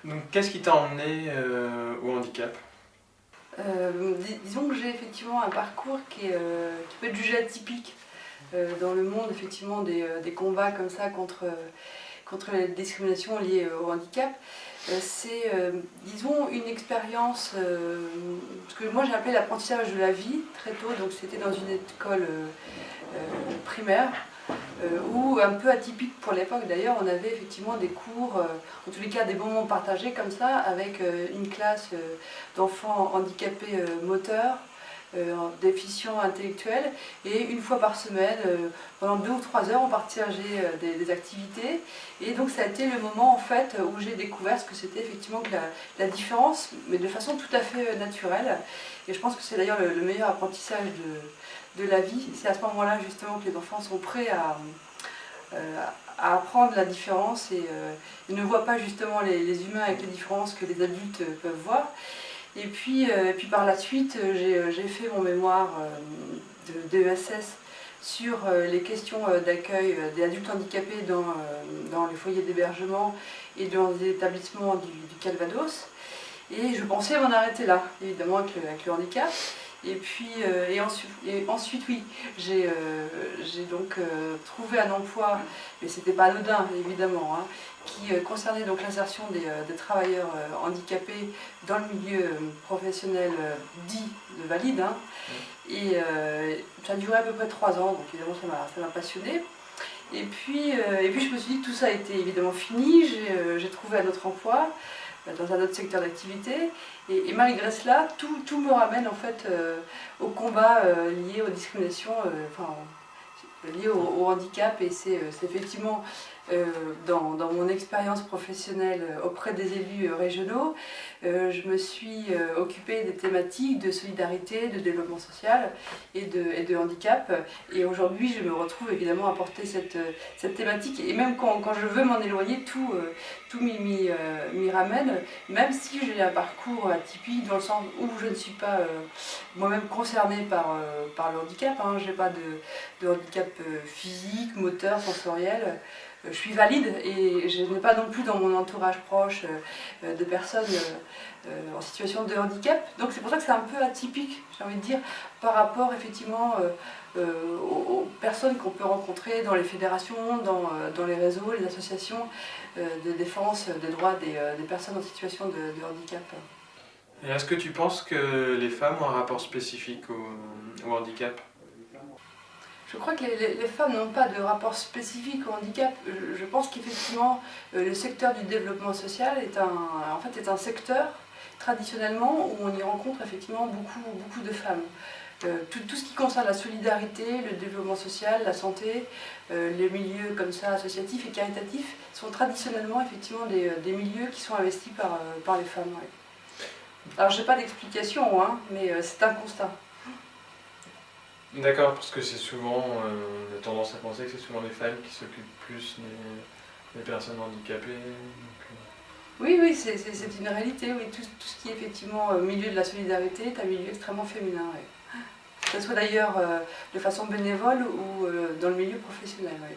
Donc qu'est-ce qui t'a emmené au handicap? Disons que j'ai effectivement un parcours qui peut être jugé atypique dans le monde effectivement des combats comme ça contre les discriminations liées au handicap. C'est, disons, une expérience, ce que moi j'ai appelé l'apprentissage de la vie très tôt, donc c'était dans une école primaire, où un peu atypique pour l'époque d'ailleurs, on avait effectivement des cours, en tous les cas des moments partagés comme ça, avec une classe d'enfants handicapés moteurs, déficients intellectuels, et une fois par semaine, pendant 2 ou 3 heures, on partageait des activités. Et donc ça a été le moment en fait où j'ai découvert ce que c'était effectivement que la différence, mais de façon tout à fait naturelle. Et je pense que c'est d'ailleurs le meilleur apprentissage de la vie. C'est à ce moment-là justement que les enfants sont prêts à apprendre la différence et ils ne voient pas justement les humains avec les différences que les adultes peuvent voir. Et puis par la suite, j'ai fait mon mémoire de DESS sur les questions d'accueil des adultes handicapés dans les foyers d'hébergement et dans les établissements du Calvados. Et je pensais m'en arrêter là, évidemment avec le handicap. Et puis ensuite oui, j'ai donc trouvé un emploi, mais c'était pas anodin évidemment, hein, qui concernait donc l'insertion des travailleurs handicapés dans le milieu professionnel dit de valide. Hein. Et ça a duré à peu près 3 ans, donc évidemment ça m'a passionné. Et puis je me suis dit que tout ça était évidemment fini, j'ai trouvé un autre emploi dans un autre secteur d'activité, et malgré cela, tout me ramène en fait au combat lié aux discriminations, enfin, lié au handicap, et c'est effectivement dans mon expérience professionnelle auprès des élus régionaux, je me suis occupée des thématiques de solidarité, de développement social et de handicap, et aujourd'hui je me retrouve évidemment à porter cette thématique, et même quand je veux m'en éloigner, tout m'y ramène, même si j'ai un parcours atypique dans le sens où je ne suis pas moi-même concernée par le handicap, hein. Je n'ai pas de handicap physique, moteur, sensoriel. Je suis valide et je n'ai pas non plus dans mon entourage proche de personnes en situation de handicap. Donc c'est pour ça que c'est un peu atypique, j'ai envie de dire, par rapport effectivement aux personnes qu'on peut rencontrer dans les fédérations, dans les réseaux, les associations de défense des droits des personnes en situation de handicap. Et est-ce que tu penses que les femmes ont un rapport spécifique au handicap? Je crois que les femmes n'ont pas de rapport spécifique au handicap. Je pense qu'effectivement, le secteur du développement social est un secteur, traditionnellement, où on y rencontre effectivement beaucoup de femmes. Tout ce qui concerne la solidarité, le développement social, la santé, les milieux comme ça, associatifs et caritatifs, sont traditionnellement effectivement des milieux qui sont investis par les femmes. Ouais. Alors je n'ai pas d'explication, hein, mais c'est un constat. D'accord, parce que c'est souvent, on a tendance à penser que c'est souvent les femmes qui s'occupent plus des personnes handicapées. Oui, c'est une réalité, oui. Tout ce qui est effectivement milieu de la solidarité est un milieu extrêmement féminin. Oui. Que ce soit d'ailleurs de façon bénévole ou dans le milieu professionnel. Oui.